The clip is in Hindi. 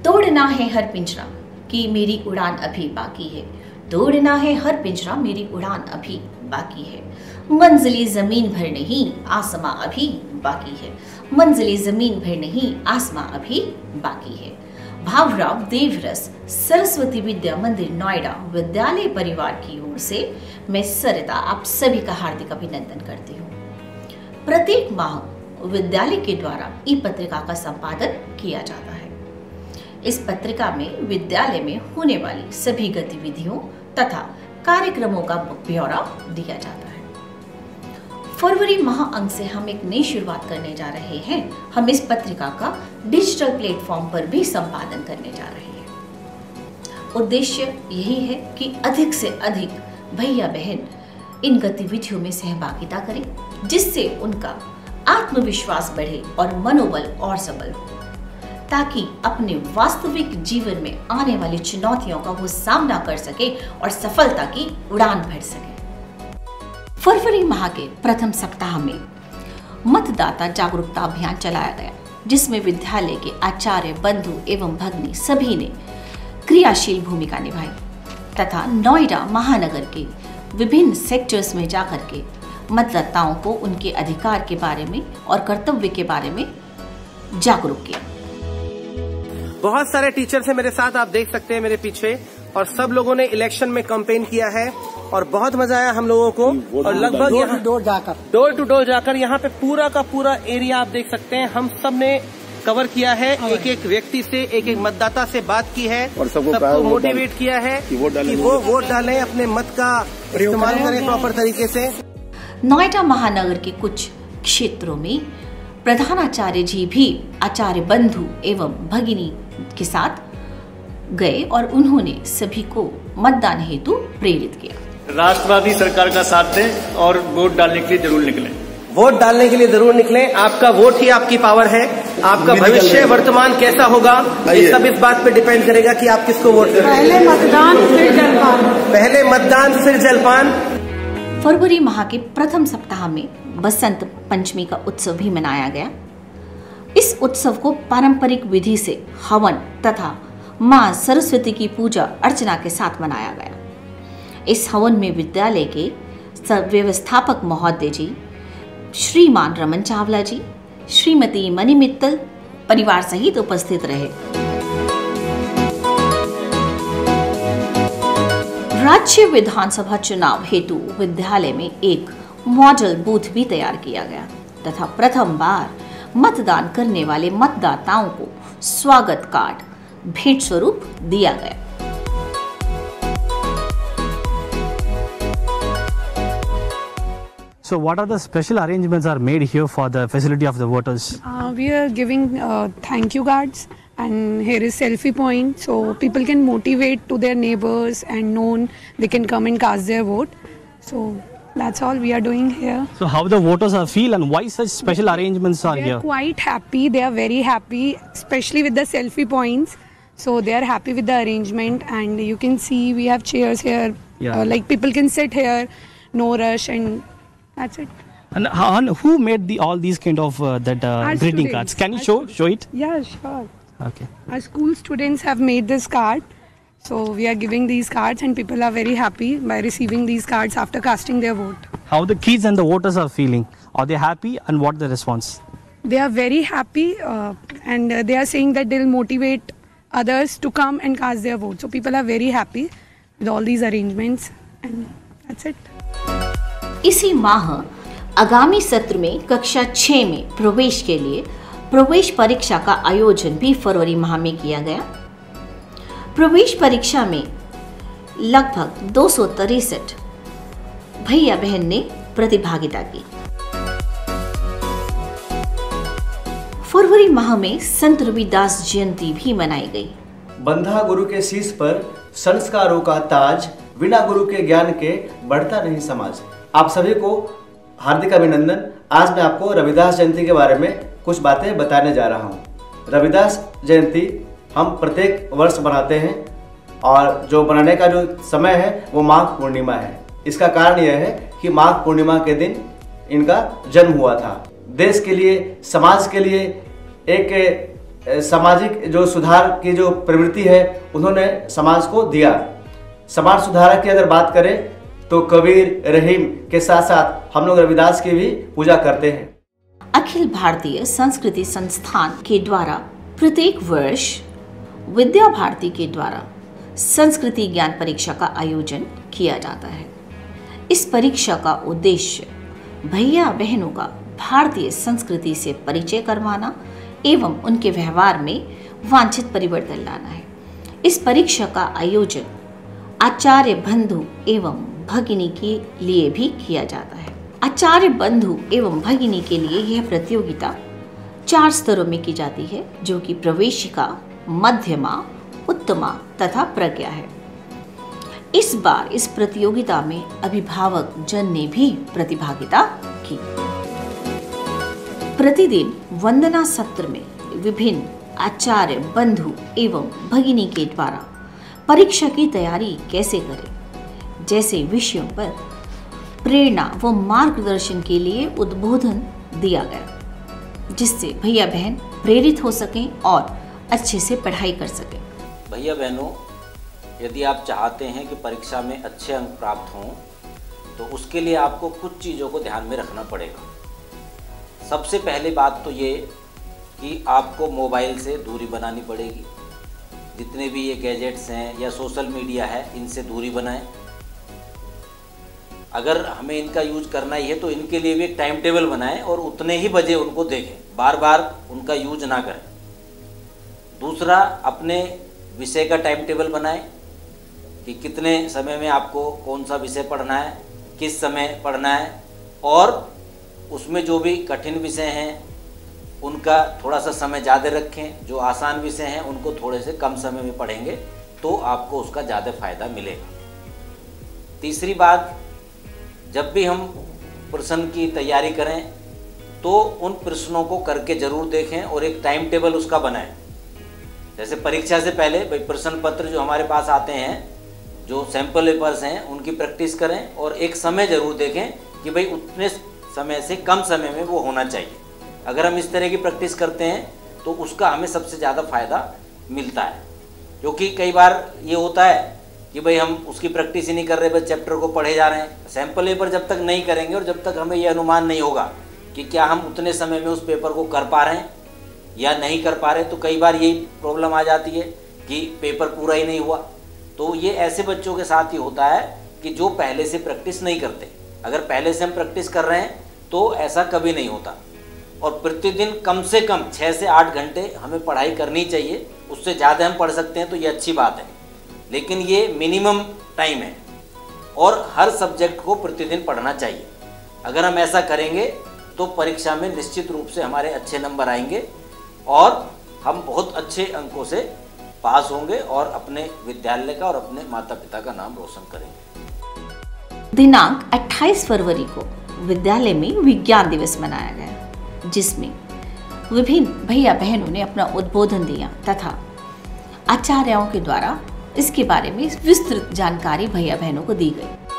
तोड़ना है हर पिंजरा कि मेरी उड़ान अभी बाकी है, तोड़ना है हर पिंजरा मेरी उड़ान अभी बाकी है, मंजिले जमीन भर नहीं आसमां अभी बाकी है, मंजिले जमीन भर नहीं आसमां अभी बाकी है। भावराव देवरस सरस्वती विद्या मंदिर नोएडा विद्यालय परिवार की ओर से मैं सरिता आप सभी का हार्दिक अभिनंदन करती हूँ। प्रत्येक माह विद्यालय के द्वारा ई पत्रिका का संपादन किया जाता है। इस पत्रिका में विद्यालय में होने वाली सभी गतिविधियों तथा कार्यक्रमों का ब्यौरा दिया जाता है। फरवरी माह अंक से हम एक नई शुरुआत करने जा रहे हैं। हम इस पत्रिका का डिजिटल प्लेटफॉर्म पर भी संपादन करने जा रहे हैं। उद्देश्य यही है कि अधिक से अधिक भैया बहन इन गतिविधियों में सहभागिता करें, जिससे उनका आत्मविश्वास बढ़े और मनोबल और सबल हो, ताकि अपने वास्तविक जीवन में आने वाली चुनौतियों का वो सामना कर सके और सफलता की उड़ान भर सके। फरवरी माह के प्रथम सप्ताह में मतदाता जागरूकता अभियान चलाया गया, जिसमें विद्यालय के आचार्य, बंधु एवं भगिनी सभी ने क्रियाशील भूमिका निभाई तथा नोएडा महानगर के विभिन्न सेक्टर्स में जाकर के मतदाताओं को उनके अधिकार के बारे में और कर्तव्य के बारे में जागरूक किया। बहुत सारे टीचर्स हैं मेरे साथ, आप देख सकते हैं मेरे पीछे, और सब लोगों ने इलेक्शन में कैंपेन किया है और बहुत मजा आया हम लोगों को। और लगभग डोर टू डोर जाकर यहाँ पे पूरा का पूरा एरिया आप देख सकते हैं, हम सब ने कवर किया है। एक एक व्यक्ति से, एक एक मतदाता से बात की है और सबको मोटिवेट किया है कि वो वोट डालें, अपने मत का इस्तेमाल करें प्रॉपर तरीके से। नोएडा महानगर के कुछ क्षेत्रों में प्रधानाचार्य जी भी आचार्य, बंधु एवं भगिनी के साथ गए और उन्होंने सभी को मतदान हेतु प्रेरित किया। राष्ट्रवादी सरकार का साथ दें और वोट डालने के लिए जरूर निकलें। वोट डालने के लिए जरूर निकलें। आपका वोट ही आपकी पावर है। आपका भविष्य वर्तमान कैसा होगा ये सब इस बात पे डिपेंड करेगा कि आप किसको वोट करें। पहले मतदान फिर जलपान। पहले मतदान फिर जलपान। फरवरी माह के प्रथम सप्ताह में बसंत पंचमी का उत्सव भी मनाया गया। इस उत्सव को पारंपरिक विधि से हवन तथा मां सरस्वती की पूजा अर्चना के साथ मनाया गया। इस हवन में विद्यालय के व्यवस्थापक महोदय जी, श्रीमान रमन चावला जी, श्रीमती मणि मित्तल परिवार सहित उपस्थित रहे। राज्य विधानसभा चुनाव हेतु विद्यालय में एक मॉडल बूथ भी तैयार किया गया तथा प्रथम बार मतदान करने वाले मतदाताओं को स्वागत कार्ड भेंट स्वरूप दिया गया। So what are the special arrangements are made here for the facility of the voters? We are giving thank you cards, and here is selfie point, so people can motivate to their neighbors and known they can come and cast their vote. So that's all we are doing here. So how the voters are feel and why such special arrangements are here? They are quite happy. They are very happy, especially with the selfie points. So they are happy with the arrangement, and you can see we have chairs here. Yeah. Like people can sit here, no rush, and that's it. And who made all these kind of greeting cards? Can you show it? Yeah, sure. Okay. Our school students have made this card, so we are giving these cards, and people are very happy by receiving these cards after casting their vote. How the kids and the voters are feeling? Are they happy, and what the response? They are very happy, and they are saying that they will motivate others to come and cast their vote. So people are very happy with all these arrangements, and that's it. इसी माह आगामी सत्र में कक्षा 6 में प्रवेश के लिए प्रवेश परीक्षा का आयोजन भी फरवरी माह में किया गया। प्रवेश परीक्षा में लगभग 263 भैया बहन ने प्रतिभागिता की। फरवरी माह में संत रविदास जयंती भी मनाई गई। बंधा गुरु के शीश पर संस्कारों का ताज, बिना गुरु के ज्ञान के बढ़ता नहीं समाज। आप सभी को हार्दिक अभिनंदन। आज मैं आपको रविदास जयंती के बारे में कुछ बातें बताने जा रहा हूँ। रविदास जयंती हम प्रत्येक वर्ष मनाते हैं और जो मनाने का जो समय है वो माघ पूर्णिमा है। इसका कारण यह है कि माघ पूर्णिमा के दिन इनका जन्म हुआ था। देश के लिए, समाज के लिए एक सामाजिक जो सुधार की जो प्रवृत्ति है उन्होंने समाज को दिया। समाज सुधारक की अगर बात करें तो कबीर, रहीम के साथ साथ हम लोग रविदास की भी पूजा करते हैं। अखिल भारतीय संस्कृति संस्थान के द्वारा प्रत्येक वर्ष विद्या भारती के द्वारा संस्कृति ज्ञान परीक्षा का आयोजन किया जाता है। इस परीक्षा का उद्देश्य भैया बहनों का भारतीय संस्कृति से परिचय करवाना एवं उनके व्यवहार में वांछित परिवर्तन लाना है। इस परीक्षा का आयोजन आचार्य बंधु एवं भगिनी के लिए भी किया जाता है। आचार्य बंधु एवं भगिनी के लिए यह प्रतियोगिता 4 स्तरों में की जाती है, जो कि प्रवेशिका, मध्यमा, उत्तमा तथा प्रज्ञा है। इस बार इस प्रतियोगिता में अभिभावक जन ने भी प्रतिभागिता की। प्रतिदिन वंदना सत्र में विभिन्न आचार्य बंधु एवं भगिनी के द्वारा परीक्षा की तैयारी कैसे करें जैसे विषयों पर प्रेरणा व मार्गदर्शन के लिए उद्बोधन दिया गया, जिससे भैया बहन प्रेरित हो सकें और अच्छे से पढ़ाई कर सकें। भैया बहनों, यदि आप चाहते हैं कि परीक्षा में अच्छे अंक प्राप्त हों तो उसके लिए आपको कुछ चीज़ों को ध्यान में रखना पड़ेगा। सबसे पहली बात तो ये कि आपको मोबाइल से दूरी बनानी पड़ेगी। जितने भी ये गैजेट्स हैं या सोशल मीडिया है, इनसे दूरी बनाएं। अगर हमें इनका यूज करना ही है तो इनके लिए भी एक टाइम टेबल बनाएं और उतने ही बजे उनको देखें, बार बार उनका यूज ना करें। दूसरा, अपने विषय का टाइम टेबल बनाएं कि कितने समय में आपको कौन सा विषय पढ़ना है, किस समय पढ़ना है, और उसमें जो भी कठिन विषय हैं उनका थोड़ा सा समय ज़्यादा रखें। जो आसान विषय हैं उनको थोड़े से कम समय में पढ़ेंगे तो आपको उसका ज़्यादा फायदा मिलेगा। तीसरी बात, जब भी हम प्रश्न की तैयारी करें तो उन प्रश्नों को करके ज़रूर देखें और एक टाइम टेबल उसका बनाएं। जैसे परीक्षा से पहले भाई प्रश्न पत्र जो हमारे पास आते हैं, जो सैंपल पेपर्स हैं, उनकी प्रैक्टिस करें और एक समय ज़रूर देखें कि भाई उतने समय से कम समय में वो होना चाहिए। अगर हम इस तरह की प्रैक्टिस करते हैं तो उसका हमें सबसे ज़्यादा फ़ायदा मिलता है। क्योंकि कई बार ये होता है कि भाई हम उसकी प्रैक्टिस ही नहीं कर रहे, बस चैप्टर को पढ़े जा रहे हैं। सैंपल पेपर जब तक नहीं करेंगे और जब तक हमें ये अनुमान नहीं होगा कि क्या हम उतने समय में उस पेपर को कर पा रहे हैं या नहीं कर पा रहे, तो कई बार यही प्रॉब्लम आ जाती है कि पेपर पूरा ही नहीं हुआ। तो ये ऐसे बच्चों के साथ ही होता है कि जो पहले से प्रैक्टिस नहीं करते। अगर पहले से हम प्रैक्टिस कर रहे हैं तो ऐसा कभी नहीं होता। और प्रतिदिन कम से कम 6 से 8 घंटे हमें पढ़ाई करनी चाहिए। उससे ज़्यादा हम पढ़ सकते हैं तो ये अच्छी बात है, लेकिन ये मिनिमम टाइम है और हर सब्जेक्ट को प्रतिदिन पढ़ना चाहिए। अगर हम ऐसा करेंगे तो परीक्षा में निश्चित रूप से हमारे अच्छे नंबर आएंगे और हम बहुत अच्छे अंकों से पास होंगे और अपने विद्यालय का और अपने माता पिता का नाम रोशन करेंगे। दिनांक 28 फरवरी को विद्यालय में विज्ञान दिवस मनाया गया, जिसमें विभिन्न भैया बहनों ने अपना उद्बोधन दिया तथा आचार्यों के द्वारा इसके बारे में विस्तृत जानकारी भैया बहनों को दी गई।